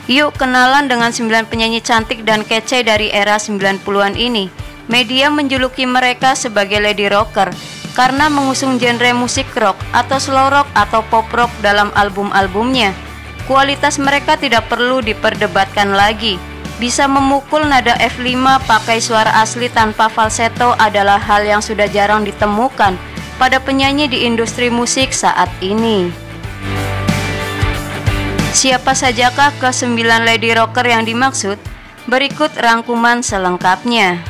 Yuk kenalan dengan 9 penyanyi cantik dan kece dari era 90-an ini. Media menjuluki mereka sebagai lady rocker karena mengusung genre musik rock atau slow rock atau pop rock dalam album-albumnya. Kualitas mereka tidak perlu diperdebatkan lagi. Bisa memukul nada F5 pakai suara asli tanpa falsetto adalah hal yang sudah jarang ditemukan pada penyanyi di industri musik saat ini. Siapa sajakah ke-9 lady rocker yang dimaksud? Berikut rangkuman selengkapnya.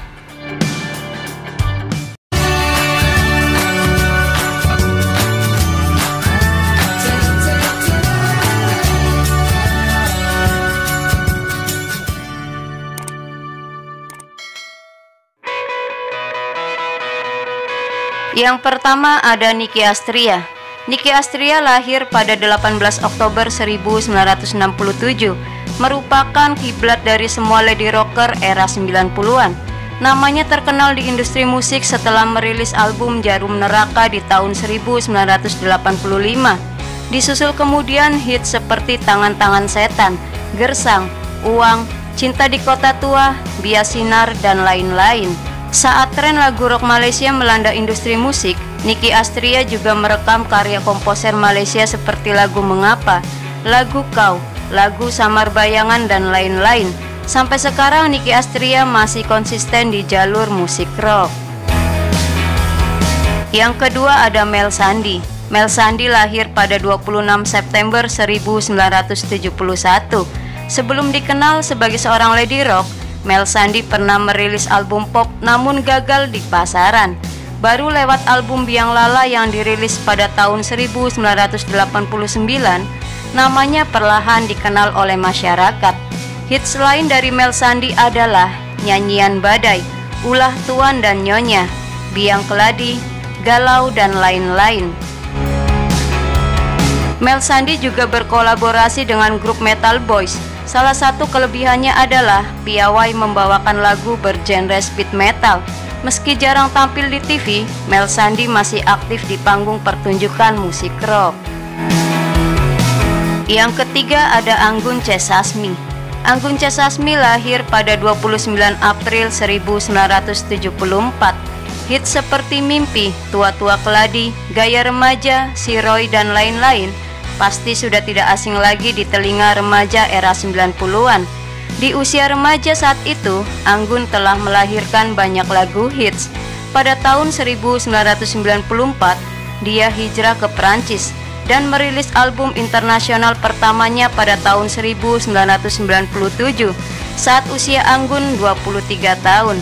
Yang pertama ada Nicky Astria. Nicky Astria lahir pada 18 Oktober 1967, merupakan kiblat dari semua lady rocker era 90-an. Namanya terkenal di industri musik setelah merilis album Jarum Neraka di tahun 1985. Disusul kemudian hits seperti Tangan-Tangan Setan, Gersang, Uang, Cinta di Kota Tua, Bias Sinar, dan lain-lain. Saat tren lagu rock Malaysia melanda industri musik, Nicky Astria juga merekam karya komposer Malaysia seperti lagu Mengapa, lagu Kau, lagu Samar Bayangan, dan lain-lain. Sampai sekarang Nicky Astria masih konsisten di jalur musik rock. Yang kedua ada Mel Sandi. Mel Sandi lahir pada 26 September 1971. Sebelum dikenal sebagai seorang lady rock, Mel Sandi pernah merilis album pop namun gagal di pasaran. Baru lewat album Biang Lala yang dirilis pada tahun 1989, namanya perlahan dikenal oleh masyarakat. Hits lain dari Mel Sandi adalah Nyanyian Badai, Ulah Tuan dan Nyonya, Biang Keladi, Galau, dan lain-lain. Mel Sandi juga berkolaborasi dengan grup Metal Boys. Salah satu kelebihannya adalah piawai membawakan lagu bergenre speed metal. Meski jarang tampil di TV, Mel Sandi masih aktif di panggung pertunjukan musik rock. Yang ketiga ada Anggun C. Sasmi. Anggun C. Sasmi lahir pada 29 April 1974. Hits seperti Mimpi, Tua-Tua Keladi, Gaya Remaja, Si Roy, dan lain-lain pasti sudah tidak asing lagi di telinga remaja era 90-an. Di usia remaja saat itu, Anggun telah melahirkan banyak lagu hits. Pada tahun 1994, dia hijrah ke Perancis dan merilis album internasional pertamanya pada tahun 1997 saat usia Anggun 23 tahun.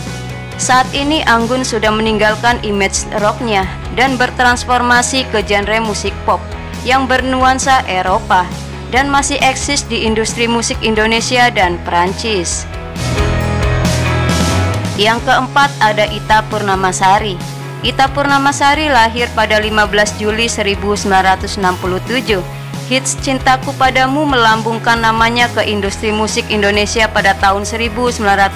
Saat ini Anggun sudah meninggalkan image rocknya dan bertransformasi ke genre musik pop yang bernuansa Eropa dan masih eksis di industri musik Indonesia dan Perancis. Yang keempat ada Ita Purnamasari. Ita Purnamasari lahir pada 15 Juli 1967. Hits Cintaku Padamu melambungkan namanya ke industri musik Indonesia pada tahun 1992.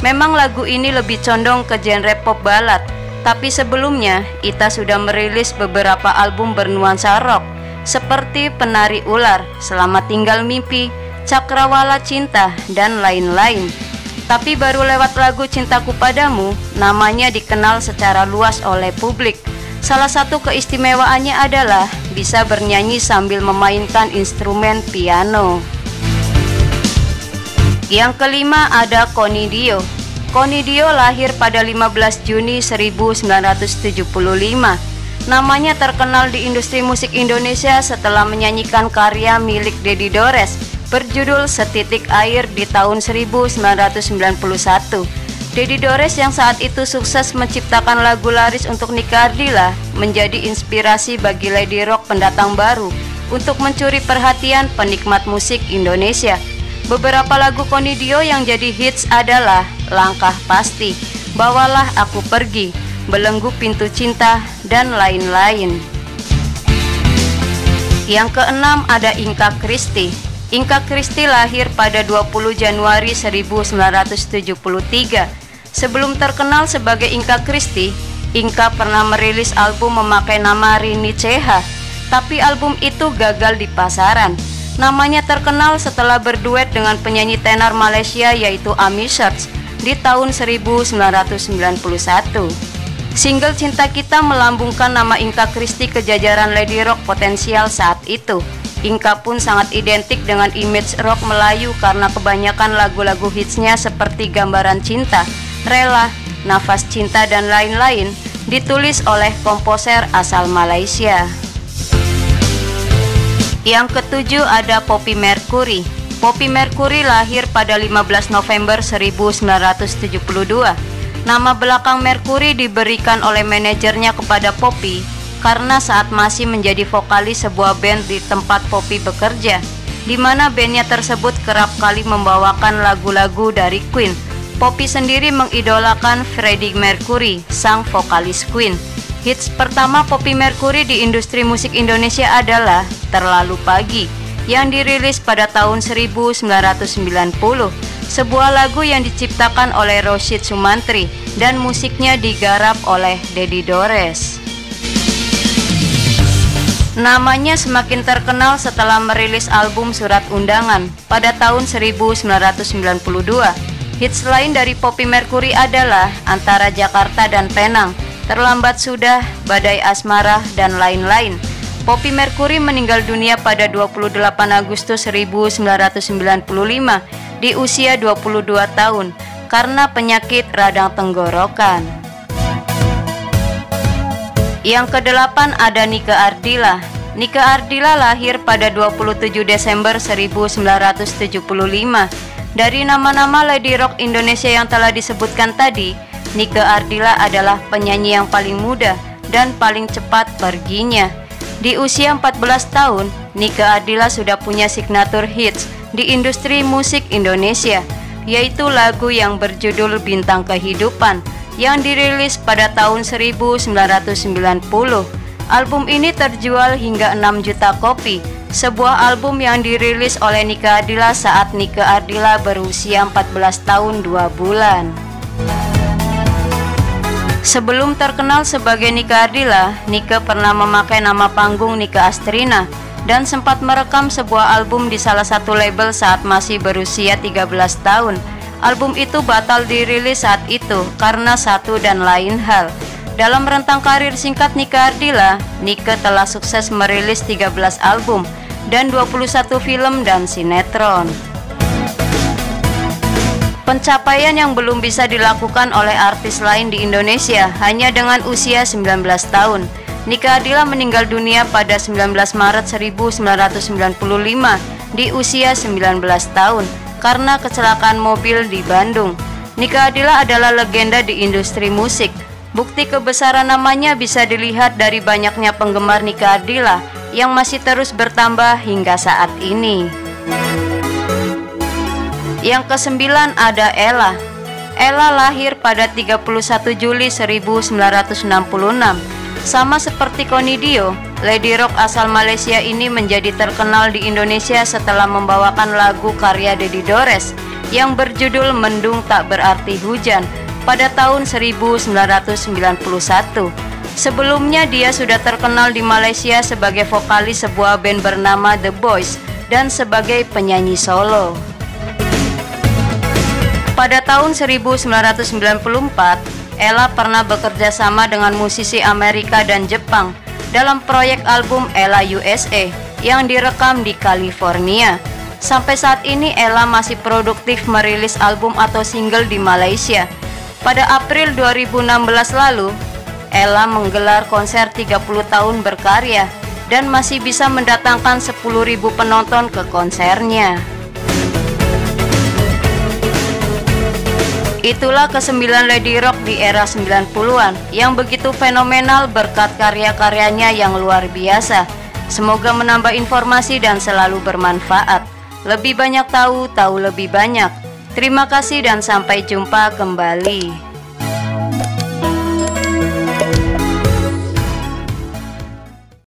Memang lagu ini lebih condong ke genre pop ballad, tapi sebelumnya Ita sudah merilis beberapa album bernuansa rock seperti Penari Ular, Selamat Tinggal Mimpi, Cakrawala Cinta, dan lain-lain. Tapi baru lewat lagu Cintaku Padamu, namanya dikenal secara luas oleh publik. Salah satu keistimewaannya adalah bisa bernyanyi sambil memainkan instrumen piano. Yang kelima ada Connie Dio. Connie Dio lahir pada 15 Juni 1975. Namanya terkenal di industri musik Indonesia setelah menyanyikan karya milik Dedi Dores berjudul Setitik Air di tahun 1991. Dedi Dores yang saat itu sukses menciptakan lagu laris untuk Nika Ardila menjadi inspirasi bagi lady rock pendatang baru untuk mencuri perhatian penikmat musik Indonesia. Beberapa lagu Connie Dio yang jadi hits adalah Langkah Pasti, Bawalah Aku Pergi, Belenggu Pintu Cinta, dan lain-lain. Yang keenam ada Inka Christy. Inka Christy lahir pada 20 Januari 1973. Sebelum terkenal sebagai Inka Christy, Inka pernah merilis album memakai nama Rini CH, tapi album itu gagal di pasaran. Namanya terkenal setelah berduet dengan penyanyi tenar Malaysia yaitu Amy Search di tahun 1991. Single Cinta Kita melambungkan nama Inka Christy ke jajaran lady rock potensial saat itu. Inka pun sangat identik dengan image rock Melayu karena kebanyakan lagu-lagu hitsnya seperti Gambaran Cinta, Rela, Nafas Cinta, dan lain-lain ditulis oleh komposer asal Malaysia. Yang ketujuh ada Poppy Mercury. Poppy Mercury lahir pada 15 November 1972. Nama belakang Mercury diberikan oleh manajernya kepada Poppy karena saat masih menjadi vokalis sebuah band di tempat Poppy bekerja, di mana bandnya tersebut kerap kali membawakan lagu-lagu dari Queen. Poppy sendiri mengidolakan Freddie Mercury, sang vokalis Queen. Hits pertama Poppy Mercury di industri musik Indonesia adalah Terlalu Pagi yang dirilis pada tahun 1990, sebuah lagu yang diciptakan oleh Roshid Sumantri dan musiknya digarap oleh Dedi Dores. Namanya semakin terkenal setelah merilis album Surat Undangan pada tahun 1992. Hits lain dari Poppy Mercury adalah Antara Jakarta dan Penang, Terlambat Sudah, Badai Asmara, dan lain-lain. Poppy Mercury meninggal dunia pada 28 Agustus 1995 di usia 22 tahun karena penyakit radang tenggorokan. Yang kedelapan ada Nike Ardilla. Nike Ardilla lahir pada 27 Desember 1975. Dari nama-nama lady rock Indonesia yang telah disebutkan tadi, Nike Ardilla adalah penyanyi yang paling muda dan paling cepat perginya. Di usia 14 tahun, Nike Ardilla sudah punya signature hits di industri musik Indonesia, yaitu lagu yang berjudul Bintang Kehidupan yang dirilis pada tahun 1990. Album ini terjual hingga 6 juta kopi, sebuah album yang dirilis oleh Nike Ardilla saat Nike Ardilla berusia 14 tahun 2 bulan. Sebelum terkenal sebagai Nike Ardilla, Nike pernah memakai nama panggung Nike Astrina dan sempat merekam sebuah album di salah satu label saat masih berusia 13 tahun. Album itu batal dirilis saat itu karena satu dan lain hal. Dalam rentang karir singkat Nike Ardilla, Nike telah sukses merilis 13 album dan 21 film dan sinetron. Pencapaian yang belum bisa dilakukan oleh artis lain di Indonesia hanya dengan usia 19 tahun. Nike Ardilla meninggal dunia pada 19 Maret 1995 di usia 19 tahun karena kecelakaan mobil di Bandung. Nike Ardilla adalah legenda di industri musik. Bukti kebesaran namanya bisa dilihat dari banyaknya penggemar Nike Ardilla yang masih terus bertambah hingga saat ini. Yang kesembilan ada Ella. Ella lahir pada 31 Juli 1966. Sama seperti Connie Dio, lady rock asal Malaysia ini menjadi terkenal di Indonesia setelah membawakan lagu karya Dedi Dores yang berjudul Mendung Tak Berarti Hujan pada tahun 1991. Sebelumnya dia sudah terkenal di Malaysia sebagai vokalis sebuah band bernama The Boys dan sebagai penyanyi solo. Pada tahun 1994, Ella pernah bekerja sama dengan musisi Amerika dan Jepang dalam proyek album Ella USA yang direkam di California. Sampai saat ini Ella masih produktif merilis album atau single di Malaysia. Pada April 2016 lalu, Ella menggelar konser 30 tahun berkarya dan masih bisa mendatangkan 10.000 penonton ke konsernya. Itulah ke-9 lady rock di era 90-an yang begitu fenomenal berkat karya-karyanya yang luar biasa. Semoga menambah informasi dan selalu bermanfaat. Lebih banyak tahu, tahu lebih banyak. Terima kasih dan sampai jumpa kembali.